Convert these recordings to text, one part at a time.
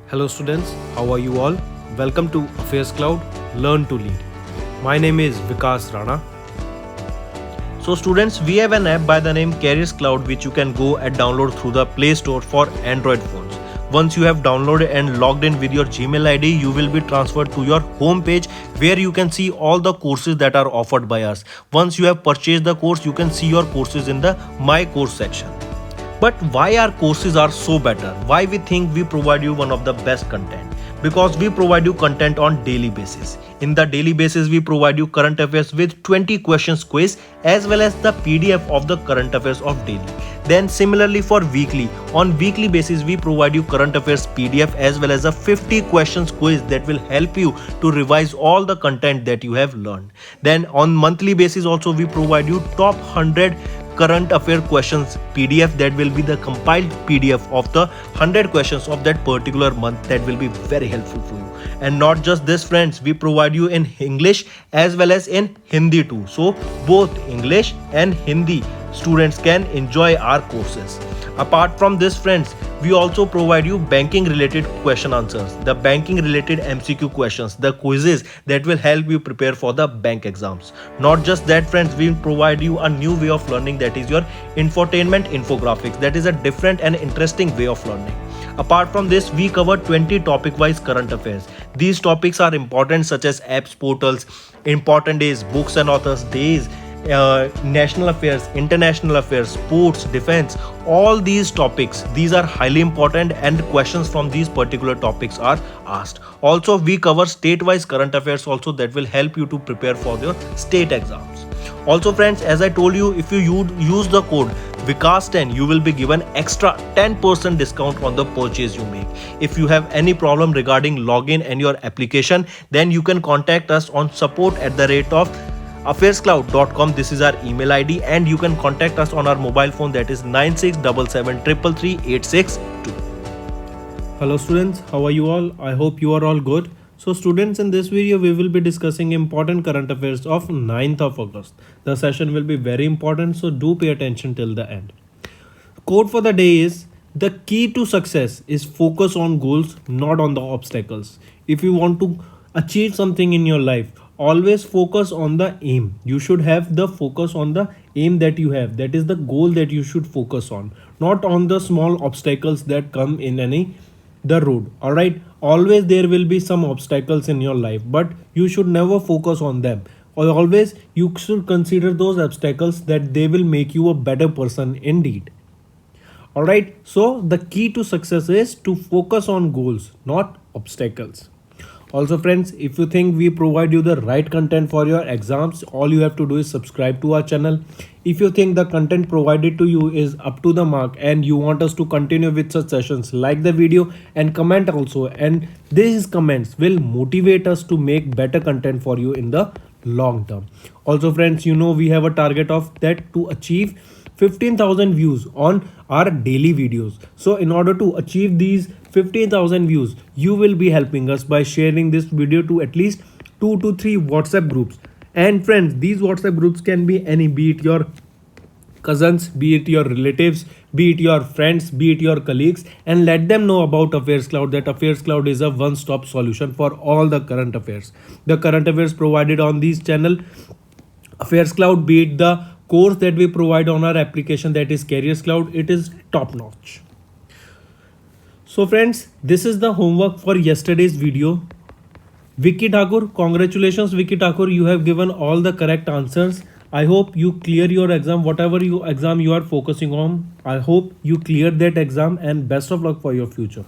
Hello students, how are you all? Welcome to Affairscloud, Learn to Lead. My name is Vikas Rana. So students, we have an app by the name Cloud which you can go and download through the Play Store for Android phones. Once you have downloaded and logged in with your Gmail ID, you will be transferred to your home page where you can see all the courses that are offered by us. Once you have purchased the course, you can see your courses in the My Course section. But why our courses are so better? Why we think we provide you one of the best content? Because we provide you content on daily basis. In the daily basis, we provide you current affairs with 20 questions quiz as well as the PDF of the current affairs of daily. Then similarly for weekly, on weekly basis we provide you current affairs PDF as well as a 50 questions quiz that will help you to revise all the content that you have learned. Then on monthly basis also we provide you top 100 current affair questions PDF that will be the compiled PDF of the 100 questions of that particular month that will be very helpful for you. And not just this friends, we provide you in English as well as in Hindi too. So both English and Hindi students can enjoy our courses. Apart from this friends, we also provide you banking related question answers, the banking related MCQ questions, the quizzes that will help you prepare for the bank exams. Not just that friends, we provide you a new way of learning, that is your infotainment infographics. That is a different and interesting way of learning. Apart from this, we cover 20 topic wise current affairs. These topics are important such as apps, portals, important days, books and authors days, national affairs, international affairs, sports, defense, all these topics, these are highly important and questions from these particular topics are asked. Also we cover state-wise current affairs also that will help you to prepare for your state exams. Also friends, as I told you, if you use the code Vikas10, you will be given extra 10% discount on the purchase you make. If you have any problem regarding login and your application, then you can contact us on support@affairscloud.com. This is our email ID and you can contact us on our mobile phone, that is 9677333862. Hello students, how are you all? I hope you are all good. So students, in this video we will be discussing important current affairs of 9th of August. The session will be very important, so do pay attention till the end. Quote for the day is, the key to success is focus on goals, not on the obstacles. If you want to achieve something in your life, always focus on the aim. You should have the focus on the aim that you have. That is the goal that you should focus on, not on the small obstacles that come in the road. All right, always there will be some obstacles in your life, but you should never focus on them. Or always you should consider those obstacles that they will make you a better person indeed. All right, so the key to success is to focus on goals, not obstacles. Also friends, if you think we provide you the right content for your exams, all you have to do is subscribe to our channel. If you think the content provided to you is up to the mark and you want us to continue with such sessions, like the video and comment also, and these comments will motivate us to make better content for you in the long term. Also friends, you know we have a target of that to achieve 15,000 views on our daily videos. So in order to achieve these 15,000 views, you will be helping us by sharing this video to at least 2 to 3 WhatsApp groups. And friends, these WhatsApp groups can be any, be it your cousins, be it your relatives, be it your friends, be it your colleagues, and let them know about Affairscloud, that Affairscloud is a one-stop solution for all the current affairs. The current affairs provided on this channel, Affairscloud, be it the course that we provide on our application, that is Cloud, it is top notch. So friends, this is the homework for yesterday's video. Vicky Thakur, congratulations Vicky Thakur, you have given all the correct answers. I hope you clear your exam, whatever exam you are focusing on. I hope you cleared that exam and best of luck for your future.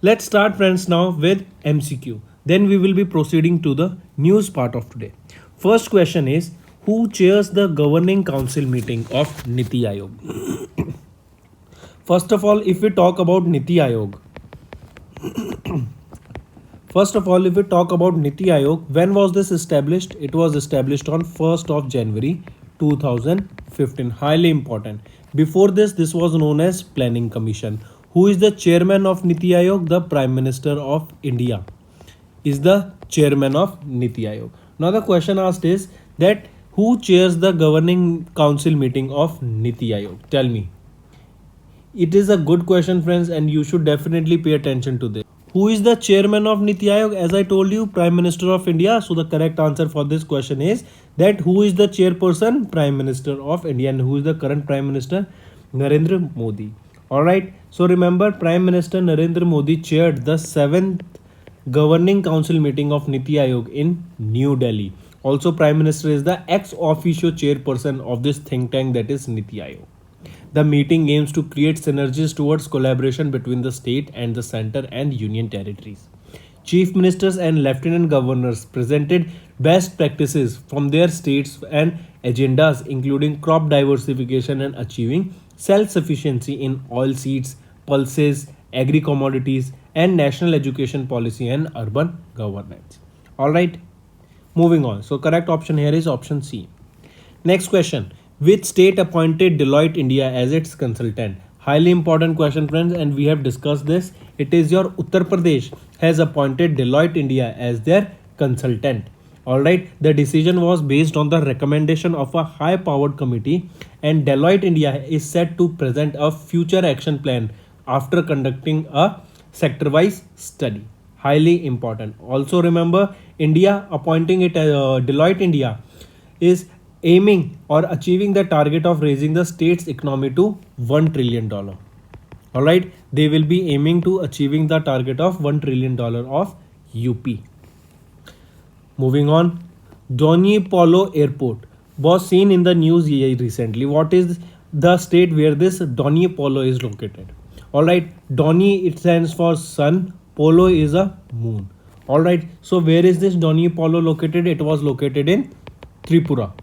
Let's start friends now with MCQ. Then we will be proceeding to the news part of today. First question is, who chairs the governing council meeting of Niti Aayog? First of all, if we talk about Niti Aayog, when was this established? It was established on 1st of January 2015. Highly important. Before this was known as Planning Commission. Who is the chairman of Niti Aayog? The Prime Minister of India is the chairman of Niti Aayog. Now the question asked is that who chairs the governing council meeting of Niti Aayog? Tell me. It is a good question, friends, and you should definitely pay attention to this. Who is the chairman of Niti Aayog? As I told you, Prime Minister of India. So the correct answer for this question is that who is the chairperson? Prime Minister of India. And who is the current Prime Minister? Narendra Modi. Alright. So remember, Prime Minister Narendra Modi chaired the 7th Governing Council meeting of Niti Aayog in New Delhi. Also, Prime Minister is the ex officio chairperson of this think tank, that is Niti Aayog. The meeting aims to create synergies towards collaboration between the state and the center and union territories. Chief ministers and lieutenant governors presented best practices from their states and agendas, including crop diversification and achieving self sufficiency in oilseeds, pulses, agri commodities, and national education policy and urban governance. Alright, moving on. So, correct option here is option C. Next question. Which state appointed Deloitte India as its consultant? Highly important question, friends, and we have discussed this. It is your Uttar Pradesh has appointed Deloitte India as their consultant. Alright, the decision was based on the recommendation of a high powered committee, and Deloitte India is set to present a future action plan after conducting a sector wise study. Highly important. Also, remember, India appointing it Deloitte India is aiming or achieving the target of raising the state's economy to $1 trillion. Alright, they will be aiming to achieving the target of $1 trillion of UP. Moving on, Donny Polo Airport was seen in the news recently. What is the state where this Donny Polo is located? Alright, Donny, it stands for sun, Polo is a moon. Alright, so where is this Donny Polo located? It was located in Tripura.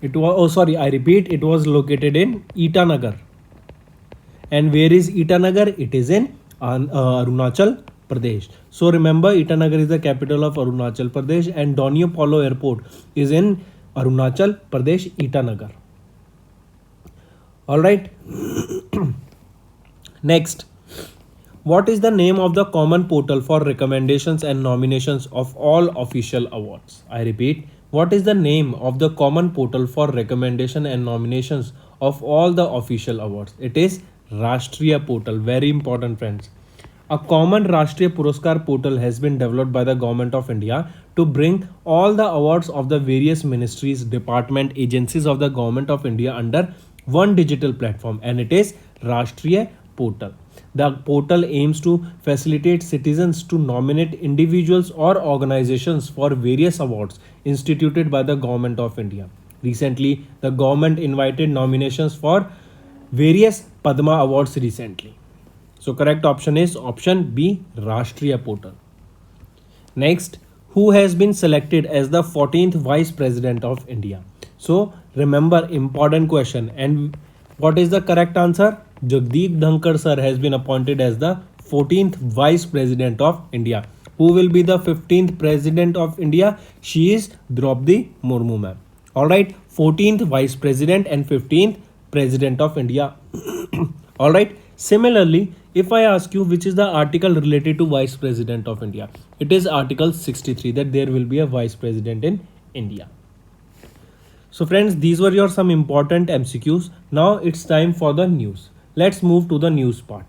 It was, I repeat, it was located in Itanagar. And where is Itanagar? It is in Arunachal Pradesh. So remember, Itanagar is the capital of Arunachal Pradesh, and Donny Polo Airport is in Arunachal Pradesh, Itanagar. Alright. Next. What is the name of the common portal for recommendations and nominations of all official awards? I repeat, what is the name of the common portal for recommendation and nominations of all the official awards? It is Rashtriya Portal. Very important, friends. A common Rashtriya Puraskar portal has been developed by the Government of India to bring all the awards of the various ministries, department, agencies of the Government of India under one digital platform, and it is Rashtriya Portal. The portal aims to facilitate citizens to nominate individuals or organizations for various awards instituted by the Government of India. Recently, the government invited nominations for various Padma awards recently. So correct option is option B, Rashtriya Portal. Next, who has been selected as the 14th Vice President of India? So remember, important question, and what is the correct answer? Jagdeep Dhankar sir has been appointed as the 14th Vice President of India. Who will be the 15th President of India? She is Draupadi Murmu ma'am. Alright, 14th Vice President and 15th President of India. Alright, similarly, if I ask you which is the article related to Vice President of India, it is Article 63, that there will be a Vice President in India. So friends, these were your some important MCQs. Now it's time for the news. Let's move to the news part.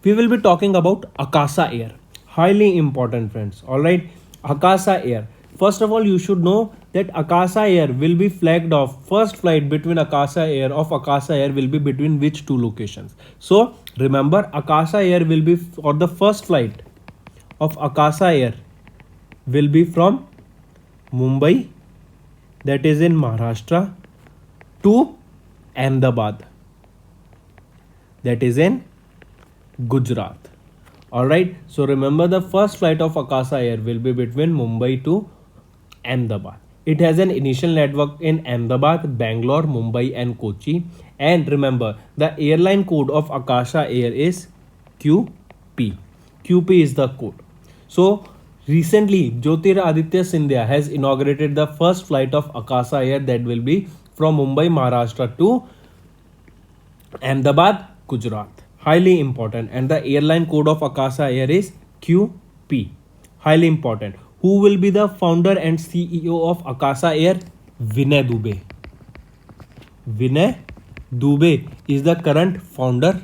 We will be talking about Akasa Air. Highly important, friends. Alright, Akasa Air. First of all, you should know that Akasa Air will be flagged off. First flight between Akasa Air will be between which two locations? So remember, Akasa Air will be, or the first flight of Akasa Air will be from Mumbai, that is in Maharashtra, to Ahmedabad, that is in Gujarat. Alright, so remember, the first flight of Akasa Air will be between Mumbai to Ahmedabad. It has an initial network in Ahmedabad, Bangalore, Mumbai and Kochi. And remember, the airline code of Akasa Air is QP. QP is the code. So recently, Jyotiraditya Scindia has inaugurated the first flight of Akasa Air, that will be from Mumbai, Maharashtra to Ahmedabad, Gujarat. Highly important. And the airline code of Akasa Air is QP. Highly important. Who will be the founder and CEO of Akasa Air? Vinay Dubey. Vinay Dubey is the current founder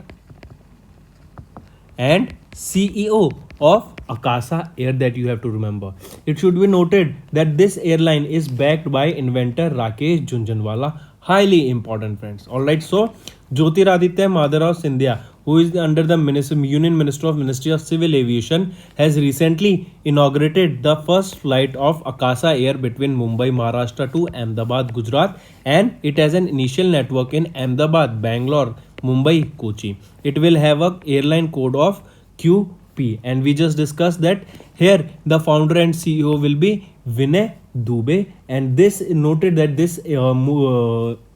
and CEO of Akasa Air, that you have to remember. It should be noted that this airline is backed by inventor Rakesh Jhunjhunwala. Highly important, friends. Alright, so Jyotiraditya Madhurao Scindia, who is under the Union Minister of Ministry of Civil Aviation, has recently inaugurated the first flight of Akasa Air between Mumbai, Maharashtra to Ahmedabad, Gujarat, and it has an initial network in Ahmedabad, Bangalore, Mumbai, Kochi. It will have a airline code of QP, and we just discussed that here the founder and CEO will be Vinay Dubey, and this noted that this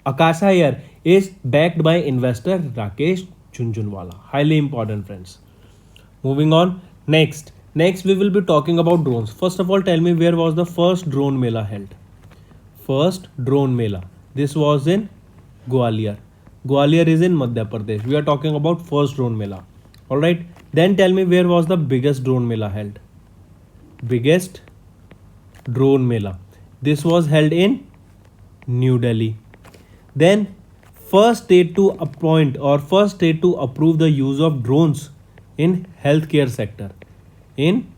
Akasa Air is backed by investor Rakesh Jhunjhunwala. Highly important, friends. Moving on. Next we will be talking about drones. First of all, tell me, where was the first drone mela held? First drone mela. This was in Gwalior. Gwalior is in Madhya Pradesh. We are talking about first drone mela. Alright. Then tell me, where was the biggest drone mela held? Biggest drone mela. This was held in New Delhi. Then first state to appoint or first state to approve the use of drones in healthcare sector. In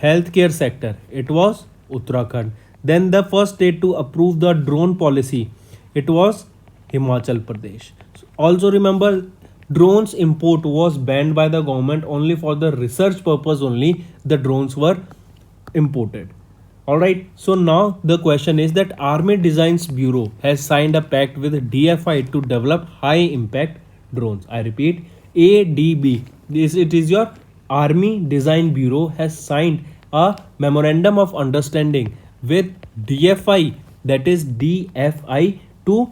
healthcare sector, it was Uttarakhand. Then the first state to approve the drone policy, it was Himachal Pradesh. Also remember, drones import was banned by the government. Only for the research purpose only the drones were imported. Alright, so now the question is that Army Designs Bureau has signed a pact with DFI to develop high impact drones. I repeat, ADB, it is your Army Design Bureau has signed a memorandum of understanding with DFI, that is DFI, to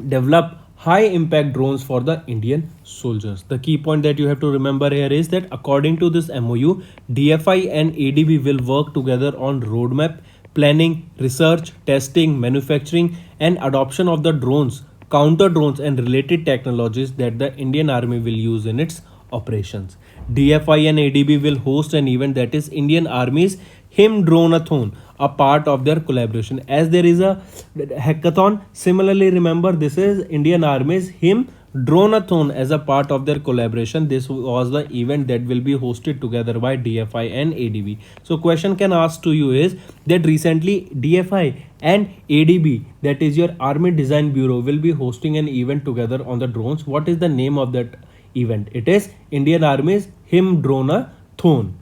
develop high impact drones for the Indian soldiers. The key point that you have to remember here is that according to this MOU, DFI and ADB will work together on roadmap, planning, research, testing, manufacturing and adoption of the drones, counter drones and related technologies that the Indian Army will use in its operations. DFI and ADB will host an event, that is Indian Army's Him-Dronathon, a part of their collaboration. As there is a hackathon, similarly remember this is Indian Army's Him-Dronathon as a part of their collaboration. This was the event that will be hosted together by DFI and ADB. So question can ask to you is that recently DFI and ADB, that is your Army Design Bureau, will be hosting an event together on the drones. What is the name of that event? It is Indian Army's Him-Dronathon.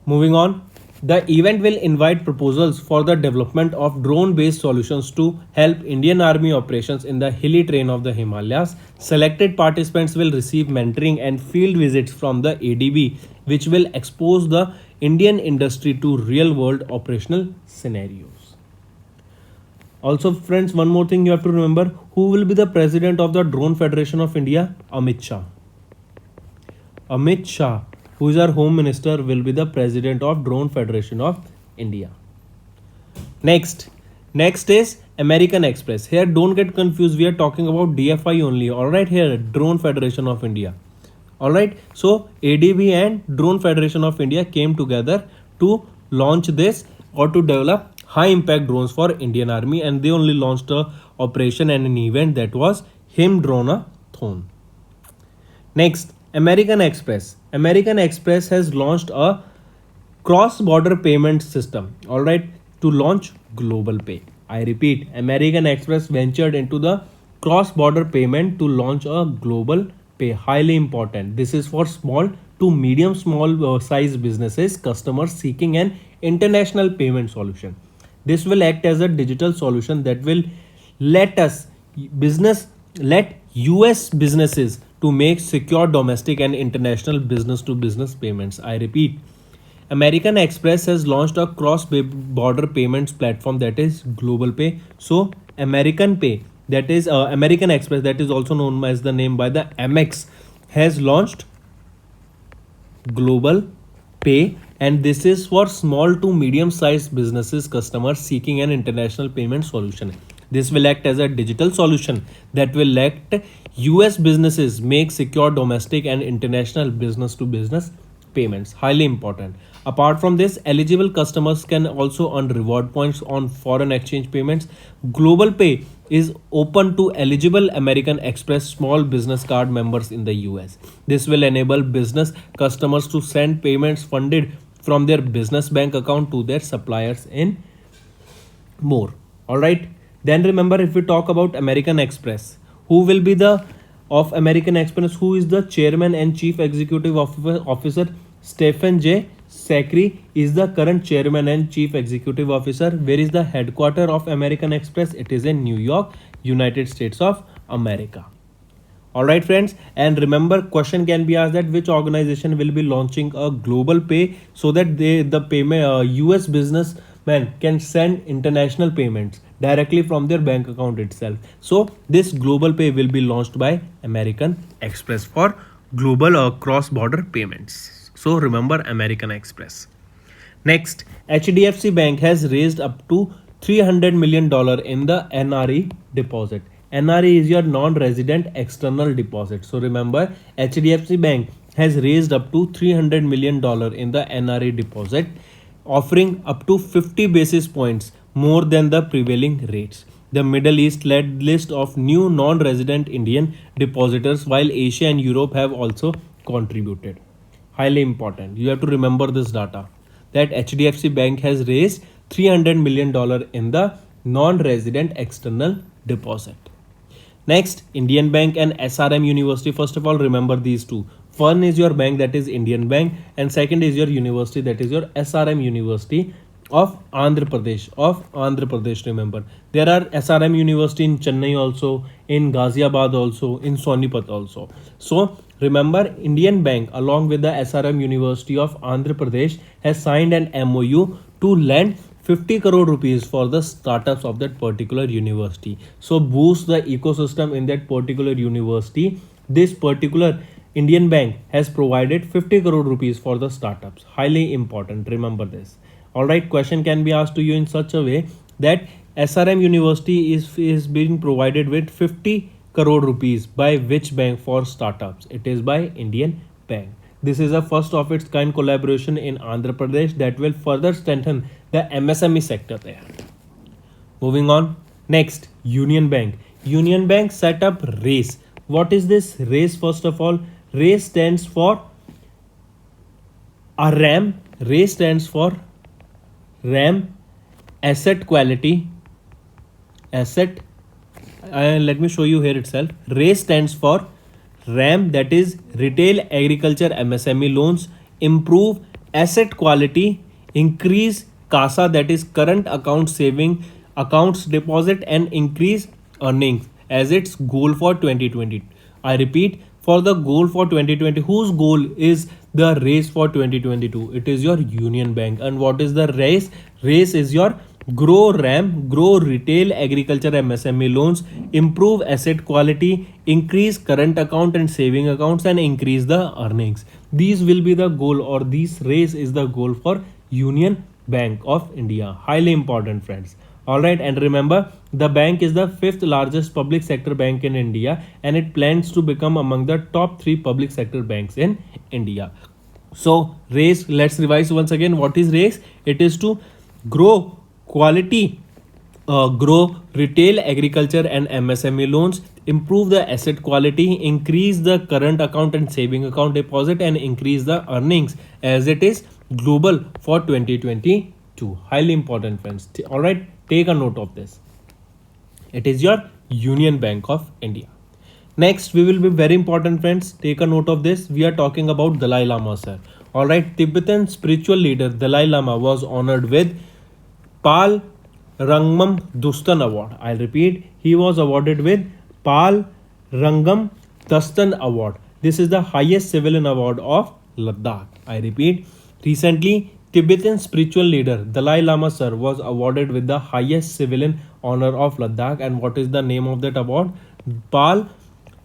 Moving on, the event will invite proposals for the development of drone-based solutions to help Indian Army operations in the hilly terrain of the Himalayas. Selected participants will receive mentoring and field visits from the ADB, which will expose the Indian industry to real-world operational scenarios. Also, friends, one more thing you have to remember. Who will be the president of the Drone Federation of India? Amit Shah. Amit Shah, who is our Home Minister, will be the president of Drone Federation of India. Next is American Express. Here don't get confused, we are talking about DFI only. Alright, here Drone Federation of India. Alright, so ADB and Drone Federation of India came together to launch this or to develop high impact drones for Indian Army, and they only launched a operation and an event, that was Him-Dronathon. Next, American Express. American Express has launched a cross-border payment system, alright, to launch global pay. I repeat, American Express ventured into the cross-border payment to launch a global pay. Highly important. This is for small to medium size businesses, customers seeking an international payment solution. This will act as a digital solution that will let US businesses to make secure domestic and international business to business payments. I repeat, American Express has launched a cross-border payments platform, that is Global Pay. So American Pay, that is American Express, that is also known as the name by the Amex, has launched Global Pay, and this is for small to medium sized businesses, customers seeking an international payment solution. This will act as a digital solution that will let US businesses make secure domestic and international business to business payments. Highly important. Apart from this, eligible customers can also earn reward points on foreign exchange payments. Global Pay is open to eligible American Express small business card members in the US. This will enable business customers to send payments funded from their business bank account to their suppliers in more. All right. Then remember, if we talk about American Express, who will be the of American Express, who is the chairman and chief executive officer? Stephen J. Sacri is the current chairman and chief executive officer. Where is the headquarter of American Express? It is in New York, United States of America. All right, friends, and remember, question can be asked that which organization will be launching a global pay so that the payment US businessmen can send international payments directly from their bank account itself. So this global pay will be launched by American Express for global cross-border payments. So remember, American Express. Next, HDFC Bank has raised up to $300 million in the NRE deposit. NRE is your non-resident external deposit. So remember, HDFC Bank has raised up to $300 million in the NRE deposit, offering up to 50 basis points more than the prevailing rates. The Middle East led list of new non-resident Indian depositors, while Asia and Europe have also contributed. Highly important. You have to remember this data, that HDFC Bank has raised $300 million in the non-resident external deposit. Next, Indian Bank and SRM University. First of all, remember these two. One is your bank, that is Indian Bank, and second is your university, that is your SRM University of Andhra Pradesh. Remember, there are SRM University in Chennai also, in Ghaziabad also, in Sonipat also. So remember, Indian Bank along with the SRM University of Andhra Pradesh has signed an MOU to lend 50 crore rupees for the startups of that particular university. So boost the ecosystem in that particular university. This particular Indian Bank has provided 50 crore rupees for the startups. Highly important. Remember this. All right. Question can be asked to you in such a way that SRM University is being provided with 50 crore rupees by which bank for startups? It is by Indian Bank. This is a first of its kind collaboration in Andhra Pradesh that will further strengthen the MSME sector there. Moving on. Next, Union Bank. Union Bank set up RACE. What is this RACE? First of all, RACE stands for RAM. RACE stands for RAM, Asset Quality. Let me show you here itself. RACE stands for RAM, that is Retail Agriculture MSME Loans, improve asset quality, increase CASA, that is current account saving accounts deposit, and increase earnings as its goal for 2020. I repeat, for the goal for 2020, whose goal is the RACE for 2022? It is your Union Bank. And what is the RACE? RACE is your grow RAM, grow retail agriculture MSME loans, improve asset quality, increase current account and saving accounts, and increase the earnings. These will be the goal, or this RACE is the goal for Union Bank of India. Highly important, friends. All right, and remember, the bank is the 5th largest public sector bank in India, and it plans to become among the top 3 public sector banks in India. So RACE, let's revise once again. What is RACE? It is to grow retail agriculture and MSME loans, improve the asset quality, increase the current account and saving account deposit, and increase the earnings as it is global for 2022. Highly important, friends. All right, take a note of this. It is your Union Bank of India. Next, we will be very important, friends. Take a note of this. We are talking about Dalai Lama, sir. All right, Tibetan spiritual leader Dalai Lama was honored with Pal Rangam Dustan Award. I'll repeat, he was awarded with Pal Rangam Dustan Award. This is the highest civilian award of Ladakh. I repeat, recently Tibetan spiritual leader Dalai Lama sir was awarded with the highest civilian honor of Ladakh. And what is the name of that award? Pal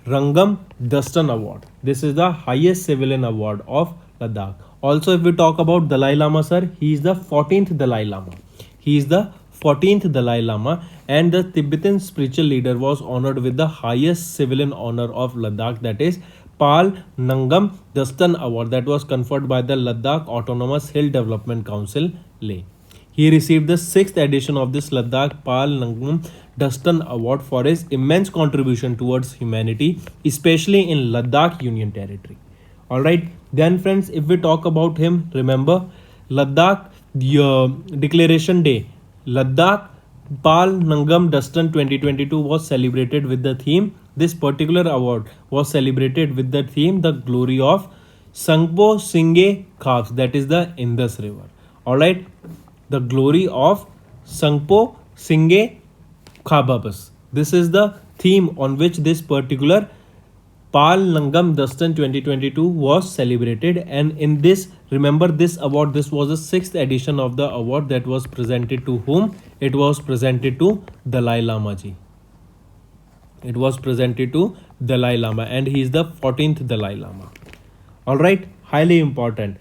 Rangam Dustan Award. This is the highest civilian award of Ladakh. Also, if we talk about Dalai Lama sir, he is the 14th Dalai Lama. He is the 14th Dalai Lama, and the Tibetan spiritual leader was honored with the highest civilian honor of Ladakh, that is Pal Nangam Dastan Award that was conferred by the Ladakh Autonomous Hill Development Council, Leh. He received the 6th edition of this Ladakh Pal Nangam Dastan Award for his immense contribution towards humanity, especially in Ladakh Union Territory. Alright, then friends, if we talk about him, remember Ladakh Declaration Day, Ladakh Pal Nangam Dastan 2022 was celebrated with the theme. This particular award was celebrated with the theme The Glory of Sangpo Singhe Khabs, that is the Indus River. Alright, the glory of Sangpo Singhe Khababas. This is the theme on which this particular Pal Nangam Dastan 2022 was celebrated, and in this, remember this award, this was the 6th edition of the award that was presented to whom? It was presented to Dalai Lama ji. It was presented to Dalai Lama, and he is the 14th Dalai Lama. Alright, highly important.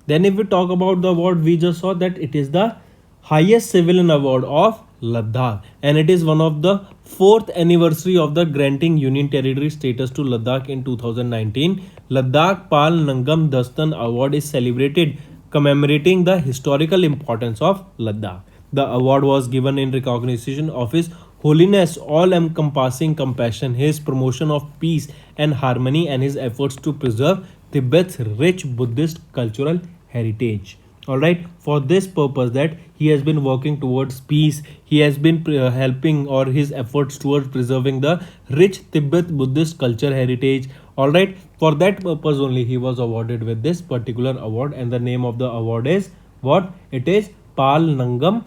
Then if we talk about the award, we just saw that it is the highest civilian award of Ladakh, and it is one of the 4th anniversary of the granting Union Territory status to Ladakh in 2019. Ladakh Pal Nangam Dastan Award is celebrated commemorating the historical importance of Ladakh. The award was given in recognition of His Holiness all-encompassing compassion, his promotion of peace and harmony, and his efforts to preserve Tibet's rich Buddhist cultural heritage. Alright, for this purpose that he has been working towards peace, he has been helping, or his efforts towards preserving the rich Tibet Buddhist culture heritage. Alright, for that purpose only he was awarded with this particular award, and the name of the award is what? It is Pal Nangam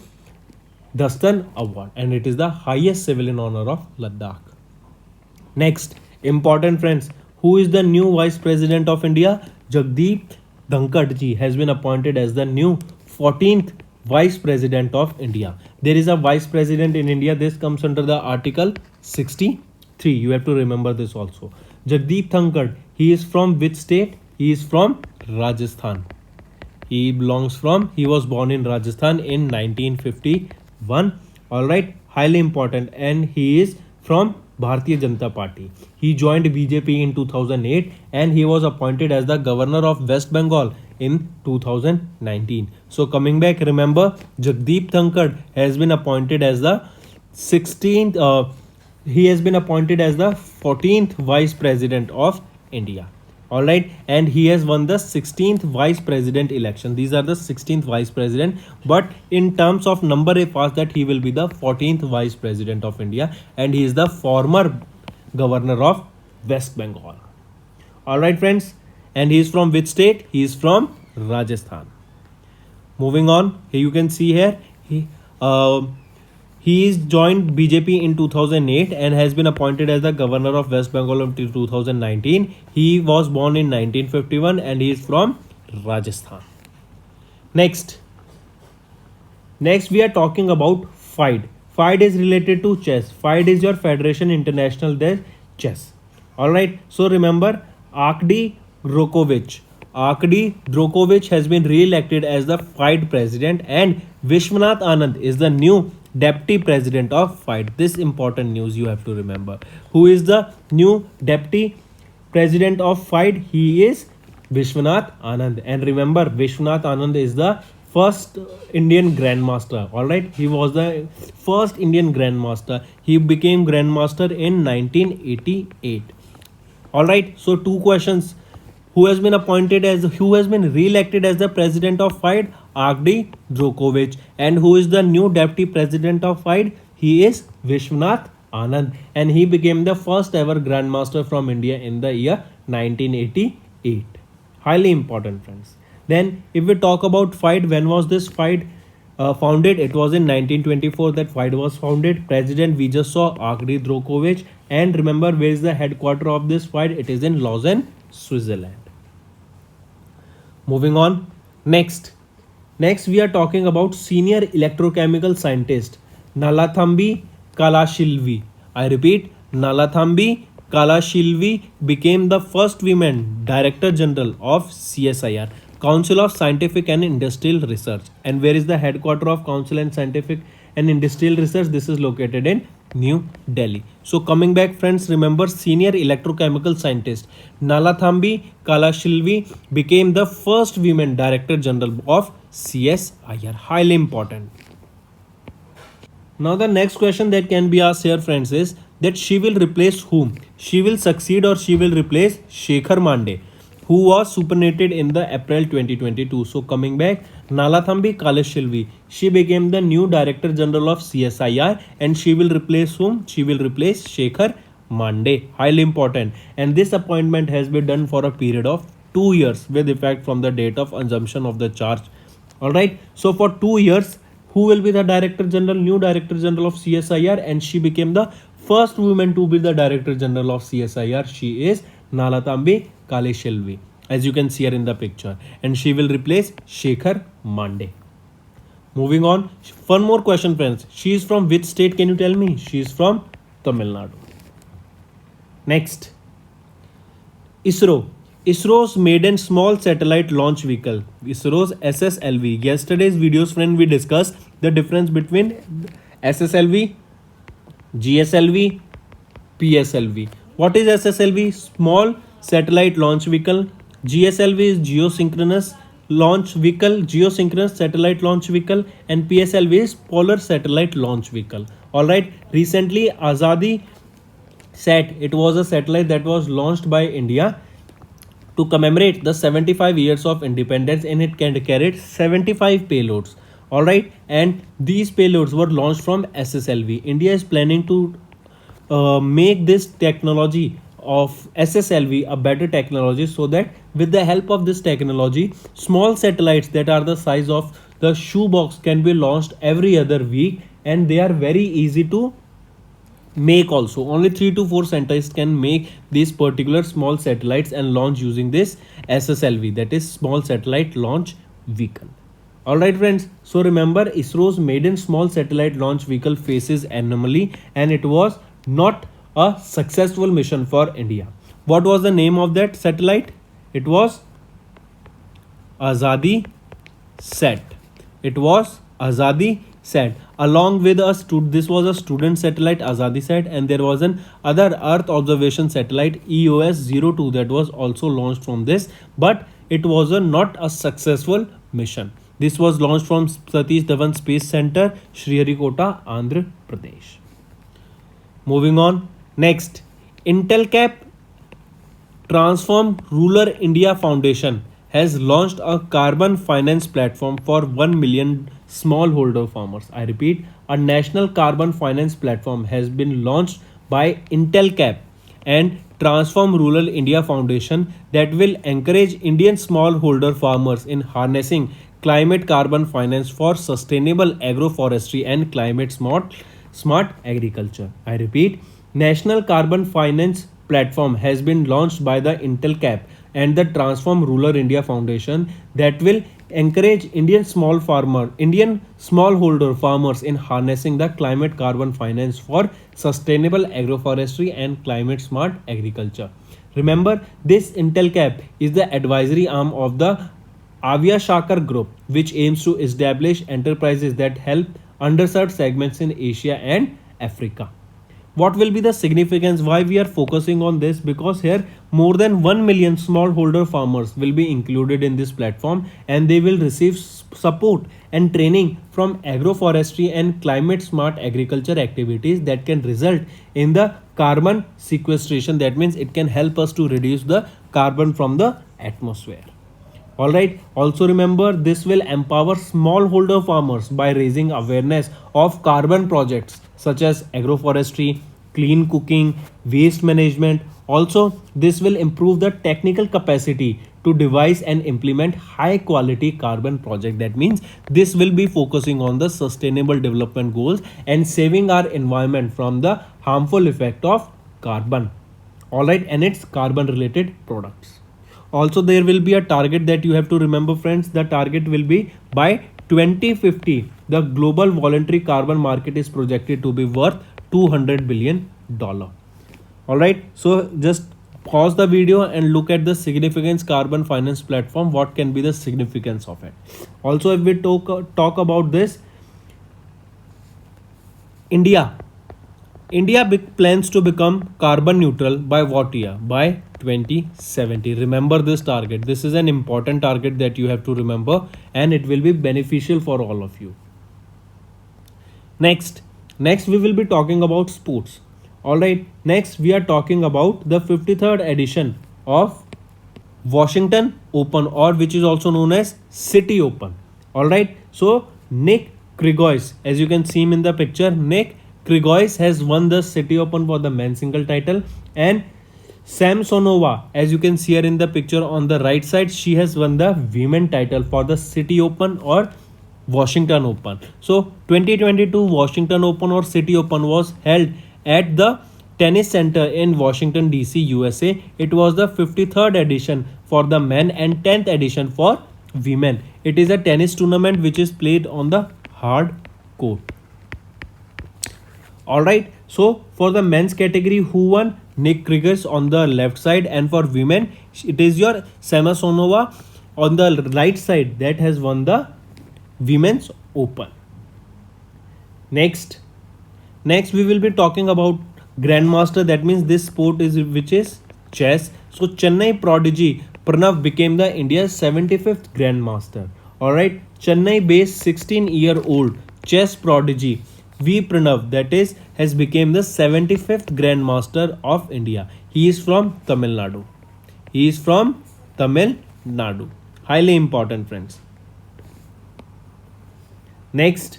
Dastan Award, and it is the highest civilian honor of Ladakh. Next, important friends, who is the new Vice President of India? Jagdeep Dhankad ji has been appointed as the new 14th Vice President of India. There is a Vice President in India. This comes under the Article 63. You have to remember this also. Jagdeep Dhankad, he is from which state? He is from Rajasthan. He was born in Rajasthan in 1951. Alright, highly important, and he is from Bharatiya Janata Party. He joined BJP in 2008, and he was appointed as the Governor of West Bengal in 2019. So coming back, remember Jagdeep Dhankad has been appointed as the 16th, he has been appointed as the 14th Vice President of India. Alright, and he has won the 16th Vice President election. These are the 16th Vice President, but in terms of number if asked, that he will be the 14th Vice President of India, and he is the former Governor of West Bengal. Alright friends, and he is from which state? He is from Rajasthan. Moving on, here you can see here, he is joined BJP in 2008 and has been appointed as the Governor of West Bengal until 2019. He was born in 1951 and he is from Rajasthan. Next we are talking about FIDE. FIDE is related to chess. FIDE is your Federation International de Chess. Alright, so remember Arkady Drokovich has been re-elected as the FIDE president, and Vishwanath Anand is the new Deputy President of FIDE. This important news you have to remember. Who is the new Deputy President of FIDE? He is Vishwanath Anand. And remember, Vishwanath Anand is the first Indian Grandmaster. Alright, he was the first Indian Grandmaster. He became Grandmaster in 1988. Alright, so two questions. Who has been re-elected as the President of FIDE? Arkady Drokovich. And who is the new Deputy President of FIDE? He is Vishwanath Anand, and he became the first ever Grandmaster from India in the year 1988. Highly important, friends. Then if we talk about FIDE, when was this FIDE founded? It was in 1924 that FIDE was founded. President we just saw, Arkady Drokovich. And remember, where is the headquarter of this FIDE? It is in Lausanne, Switzerland. Moving on, next we are talking about senior electrochemical scientist Nalathambi Kalashilvi. I repeat, Nalathambi Kalashilvi became the first women Director General of CSIR, Council of Scientific and Industrial Research. And where is the headquarter of Council and Scientific and Industrial Research. This is located in New Delhi. So coming back friends, remember senior electrochemical scientist Nalathambi Kalashilvi became the first women Director General of CSIR. Highly important. Now the next question that can be asked here friends is that she will replace whom? She will succeed or she will replace Shekhar Mande, who was superannuated in the April 2022. So coming back, Nalathambi Kalashilvi, she became the new Director General of CSIR and she will replace whom? She will replace Shekhar Mande. Highly important. And this appointment has been done for a period of 2 years with effect from the date of assumption of the charge. Alright, so for 2 years, who will be the Director General? New Director General of CSIR, and she became the first woman to be the Director General of CSIR. She is Nalathambi Kaleshilvi, as you can see here in the picture, and she will replace Shekhar Mande. Moving on, one more question friends. She is from which state? Can you tell me? She is from Tamil Nadu. Next, ISRO's maiden small satellite launch vehicle, ISRO's SSLV. Yesterday's videos friend, we discussed the difference between SSLV, GSLV, PSLV. What is SSLV? Small satellite launch vehicle. GSLV is geosynchronous launch vehicle, geosynchronous satellite launch vehicle, and PSLV is polar satellite launch vehicle. Alright, recently Azadi Sat, it was a satellite that was launched by India to commemorate the 75 years of independence, and it can carry 75 payloads. Alright, and these payloads were launched from SSLV. India is planning to make this technology of SSLV a better technology, so that with the help of this technology, small satellites that are the size of the shoebox can be launched every other week, and they are very easy to make also. Only 3 to 4 scientists can make these particular small satellites and launch using this SSLV, that is small satellite launch vehicle. Alright friends, so remember ISRO's maiden small satellite launch vehicle faces anomaly, and it was not a successful mission for India. What was the name of that satellite? It was Azadi Sat. It was Azadi Sat. Along with this was a student satellite Azadi Sat, and there was an other Earth observation satellite EOS-02 that was also launched from this, but it was not a successful mission. This was launched from Satish Dhawan Space Center, Sriharikota, Andhra Pradesh. Moving on, next, Intelcap Transform Rural India Foundation has launched a carbon finance platform for 1 million smallholder farmers. I repeat, a national carbon finance platform has been launched by Intelcap and Transform Rural India Foundation that will encourage Indian smallholder farmers in harnessing climate carbon finance for sustainable agroforestry and climate smart agriculture. I repeat, National Carbon Finance Platform has been launched by the Intelcap and the Transform Rural India Foundation that will encourage Indian smallholder farmers in harnessing the climate carbon finance for sustainable agroforestry and climate smart agriculture. Remember, this Intelcap is the advisory arm of the Avia Shakar Group, which aims to establish enterprises that help underserved segments in Asia and Africa. What will be the significance? Why we are focusing on this? Because here more than 1 million smallholder farmers will be included in this platform, and they will receive support and training from agroforestry and climate smart agriculture activities that can result in the carbon sequestration. That means it can help us to reduce the carbon from the atmosphere. Alright, also remember, this will empower smallholder farmers by raising awareness of carbon projects such as agroforestry, clean cooking, waste management. Also, this will improve the technical capacity to devise and implement high quality carbon project. That means this will be focusing on the sustainable development goals and saving our environment from the harmful effect of carbon. Alright, and its carbon related products. Also, there will be a target that you have to remember friends. The target will be by 2050, the global voluntary carbon market is projected to be worth $200 billion. Alright, so just pause the video and look at the significance carbon finance platform. What can be the significance of it? Also, if we talk about this, India. Plans to become carbon neutral by what year? By 2070. Remember this target. This is an important target that you have to remember, and it will be beneficial for all of you. Next we will be talking about sports. All right. Next we are talking about the 53rd edition of Washington Open, or which is also known as City Open. All right. So Nick Kyrgios, as you can see him in the picture, Nick Kyrgios has won the City Open for the men's single title, and Samsonova, as you can see her in the picture on the right side, she has won the women title for the City Open or Washington Open. So 2022 Washington Open or City Open was held at the Tennis Center in Washington DC, USA. It was the 53rd edition for the men and 10th edition for women. It is a tennis tournament which is played on the hard court. Alright, so for the men's category, who won? Nick Kyrgios on the left side, and for women it is your Samsonova on the right side that has won the women's open. Next we will be talking about grandmaster. That means this sport is which is chess. So Chennai prodigy Pranav became the India's 75th grandmaster. Alright, Chennai based 16-year-old chess prodigy V Pranav, that is, has become the 75th grandmaster of India. He is from Tamil Nadu. Highly important, friends. Next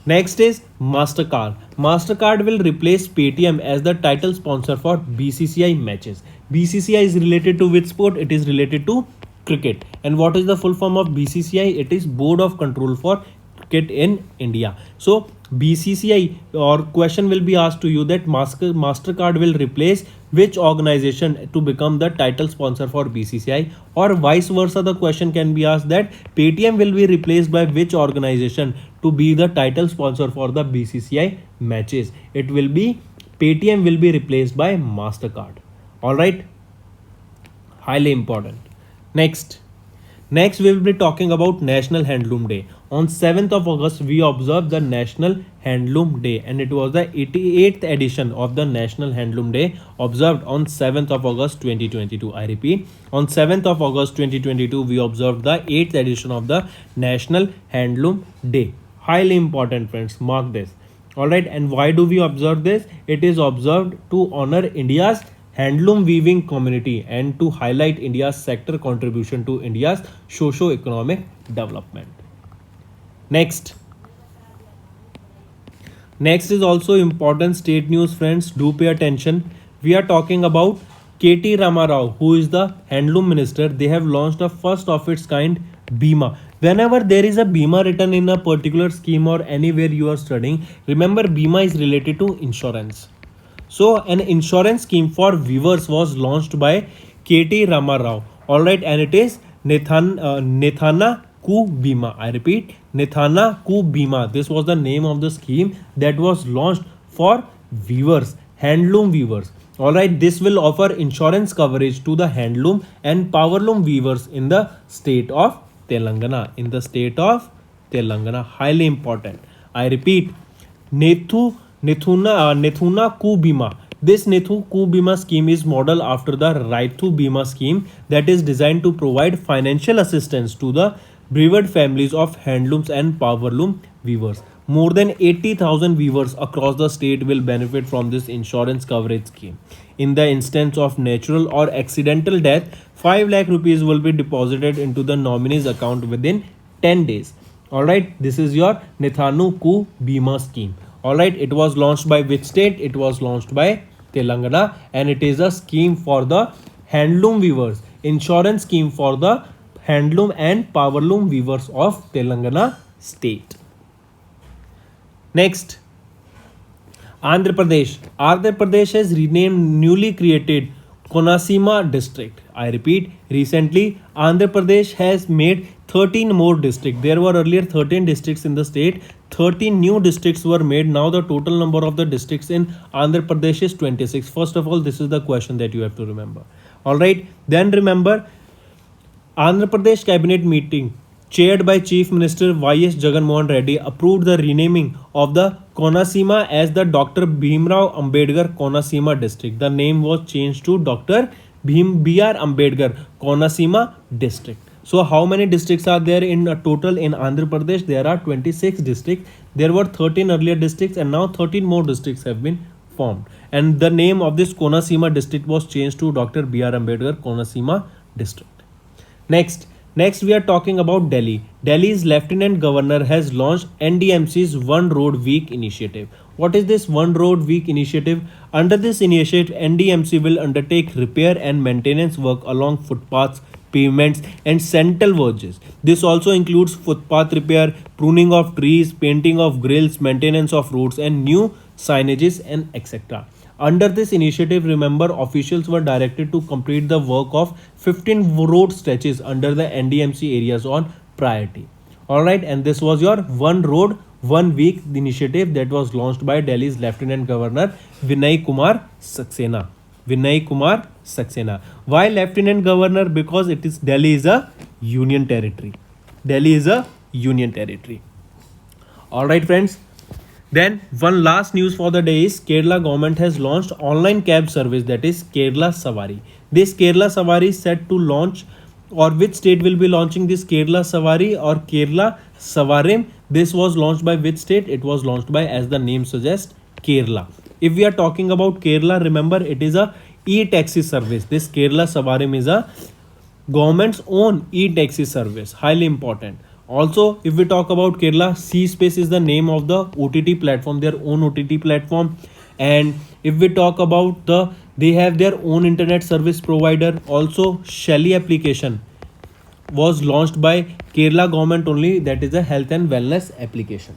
is Mastercard. Mastercard will replace Paytm as the title sponsor for BCCI matches. BCCI is related to which sport? It is related to cricket. And what is the full form of BCCI? It is Board of Control for Cricket in India. So BCCI, or question will be asked to you that Mastercard will replace which organization to become the title sponsor for BCCI, or vice versa. The question can be asked that Paytm will be replaced by which organization to be the title sponsor for the BCCI matches. It will be Paytm will be replaced by Mastercard. All right, highly important. Next we will be talking about National Handloom Day. On 7th of August, we observed the National Handloom Day, and it was the 88th edition of the National Handloom Day observed on 7th of August 2022. I repeat, on 7th of August 2022, we observed the 8th edition of the National Handloom Day. Highly important, friends, mark this. Alright, and why do we observe this? It is observed to honor India's handloom weaving community and to highlight India's sector contribution to India's socio-economic development. Next is also important state news, friends. Do pay attention. We are talking about K.T. Ramarao, who is the handloom minister. They have launched a first of its kind Bima. Whenever there is a Bima written in a particular scheme or anywhere you are studying, remember Bima is related to insurance. So an insurance scheme for weavers was launched by K.T. Ramarao. Alright, and it is Nethana Ku Bima. I repeat, Nethana Ku Bima. This was the name of the scheme that was launched for weavers, handloom weavers. Alright, this will offer insurance coverage to the handloom and powerloom weavers in the state of Telangana. Highly important. I repeat, Nethuna Ku Bima. This Nethu Ku Bima scheme is modeled after the Raithu Bima scheme that is designed to provide financial assistance to the bereaved families of handlooms and powerloom weavers. More than 80,000 weavers across the state will benefit from this insurance coverage scheme. In the instance of natural or accidental death, 5 lakh rupees will be deposited into the nominee's account within 10 days. Alright, this is your Nethanu Ku Bima scheme. Alright, it was launched by which state? It was launched by Telangana, and it is a scheme for the handloom weavers, insurance scheme for the handloom and powerloom weavers of Telangana state. Next, Andhra Pradesh. Andhra Pradesh has renamed newly created Konasima district. I repeat, recently Andhra Pradesh has made 13 more districts. There were earlier 13 districts in the state. 13 new districts were made. Now the total number of the districts in Andhra Pradesh is 26. First of all, this is the question that you have to remember. Alright, then remember Andhra Pradesh cabinet meeting chaired by Chief Minister Y.S. Jagan Mohan Reddy, approved the renaming of the Konasima as the Dr. Bhimrao Ambedkar Konasima district. The name was changed to Dr. B.R. Ambedkar Konasima district. So how many districts are there in total in Andhra Pradesh? There are 26 districts. There were 13 earlier districts and now 13 more districts have been formed. And the name of this Konasima district was changed to Dr. B.R. Ambedkar Konasima district. Next we are talking about Delhi. Delhi's Lieutenant Governor has launched NDMC's One Road Week initiative. What is this One Road Week initiative? Under this initiative, NDMC will undertake repair and maintenance work along footpaths, pavements and central verges. This also includes footpath repair, pruning of trees, painting of grills, maintenance of roads and new signages and etc. Under this initiative, remember, officials were directed to complete the work of 15 road stretches under the NDMC areas on priority. Alright, and this was your One Road, One Week initiative that was launched by Delhi's Lieutenant Governor Vinay Kumar Saxena. Vinay Kumar Saxena. Why Lieutenant Governor? Because Delhi is a union territory. Delhi is a union territory. Alright friends. Then one last news for the day is Kerala government has launched online cab service, that is Kerala Savari. This Kerala Savari is set to launch, or which state will be launching this Kerala Savari or Kerala Savarim? This was launched by which state? It was launched by, as the name suggests, Kerala. If we are talking about Kerala, remember it is a e-taxi service. This Kerala Savarim is a government's own e-taxi service. Highly important. Also, if we talk about Kerala, C-Space is the name of the OTT platform, their own OTT platform. And if we talk about they have their own internet service provider. Also, Shelly application was launched by Kerala government only, that is a health and wellness application.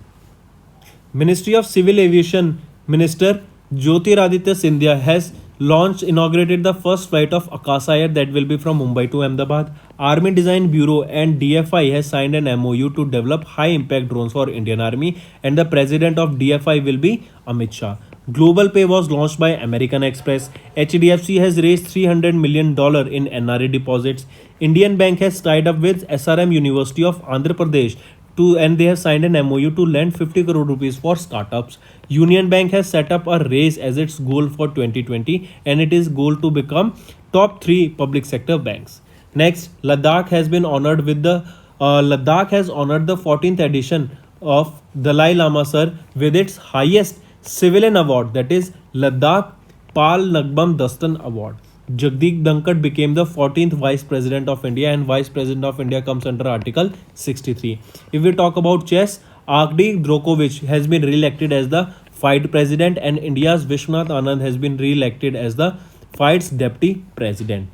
Ministry of Civil Aviation Minister Jyotiraditya Scindia has inaugurated the first flight of Akasa Air that will be from Mumbai to Ahmedabad. Army Design Bureau and DFI has signed an MOU to develop high impact drones for Indian Army, and the president of DFI will be Amit Shah. Global Pay was launched by American Express. HDFC has raised $300 million in NRA deposits. Indian Bank has tied up with SRM University of Andhra Pradesh and they have signed an MOU to lend 50 crore rupees for startups. Union Bank has set up a race as its goal for 2020, and it is goal to become top 3 public sector banks. Next, Ladakh has honored the 14th edition of Dalai Lama Sir with its highest civilian award, that is Ladakh Pal Nagbam Dastan Award. Jagdeep Dhankad became the 14th Vice President of India, and Vice President of India comes under Article 63. If we talk about chess, Arkady Djokovic has been re-elected as the FIDE President, and India's Vishwanath Anand has been re-elected as the FIDE's Deputy President.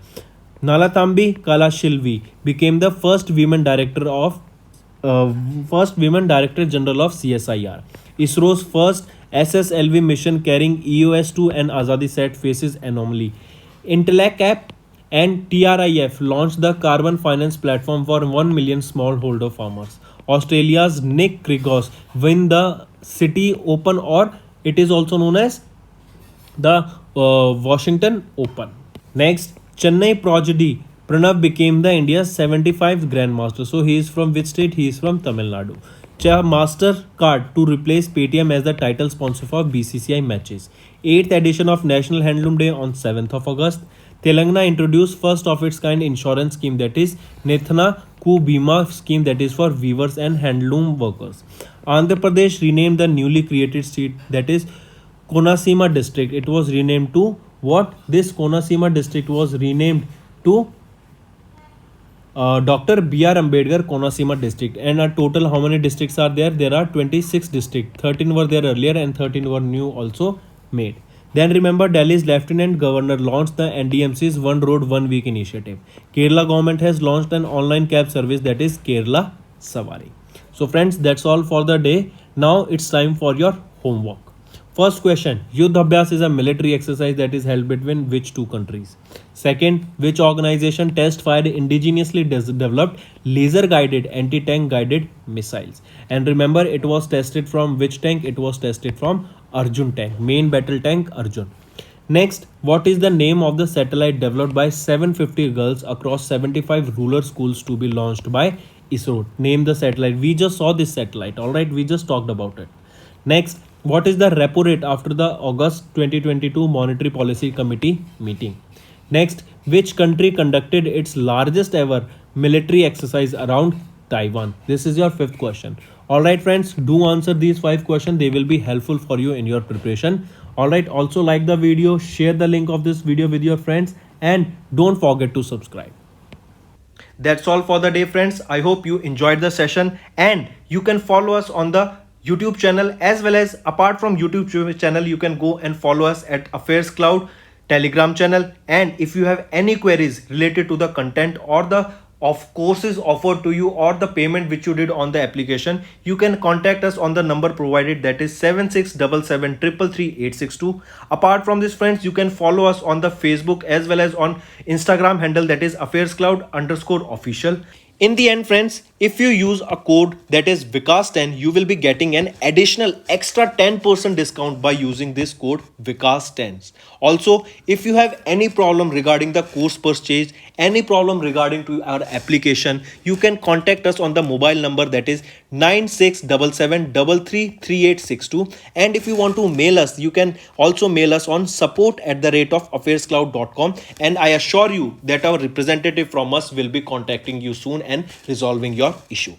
Nalathambi Kalashilvi became the first women Director General of CSIR. ISRO's first SSLV mission carrying EOS-2 and Azadi-Sat faces anomaly. Intellect App and TRIF launched the carbon finance platform for 1 million smallholder farmers. Australia's Nick Kyrgios win the City Open, or it is also known as the Washington Open. Next, Chennai prodigy Pranav became the India's 75th Grandmaster. So he is from which state? He is from Tamil Nadu. MasterCard to replace Paytm as the title sponsor for BCCI matches. 8th edition of National Handloom Day on 7th of August. Telangana introduced first of its kind insurance scheme, that is Nethana Ku Bima scheme, that is for weavers and handloom workers. Andhra Pradesh renamed the newly created state, that is Konasima district. It was renamed to what? This Konasima district was renamed to Dr. B.R. Ambedkar Konasima district. And a total how many districts are there? There are 26 districts. 13 were there earlier and 13 were new also made. Then remember, Delhi's Lieutenant Governor launched the NDMC's One Road One Week initiative. Kerala government has launched an online cab service, that is Kerala Savari. So friends, that's all for the day. Now it's time for your homework. First question, Yudh Abhyas is a military exercise that is held between which two countries? Second, which organization test fired indigenously developed laser guided anti-tank guided missiles? And remember, it was tested from which tank? It was tested from Arjun tank, main battle tank Arjun. Next, what is the name of the satellite developed by 750 girls across 75 rural schools to be launched by ISRO. Name the satellite. We just saw this satellite. All right, we just talked about it. Next, what is the repo rate after the August 2022 Monetary Policy Committee meeting? Next, which country conducted its largest ever military exercise around Taiwan? This is your fifth question. All right, friends, do answer these 5 questions. They will be helpful for you in your preparation. All right, also like the video, share the link of this video with your friends, and don't forget to subscribe. That's all for the day, friends. I hope you enjoyed the session, and you can follow us on the YouTube channel, as well as apart from YouTube channel, you can go and follow us at Affairscloud Telegram channel. And if you have any queries related to the content or the of courses offered to you or the payment which you did on the application, you can contact us on the number provided, that is 7677333862. Apart from this, friends, you can follow us on the Facebook as well as on Instagram handle, that is Affairscloud_official. In the end, friends, if you use a code that is Vikas10, you will be getting an additional extra 10% discount by using this code Vikas10. Also, if you have any problem regarding the course purchase, any problem regarding to our application, you can contact us on the mobile number, that is 9677333862. And if you want to mail us, you can also mail us on support@affairscloud.com, and I assure you that our representative from us will be contacting you soon and resolving your issue.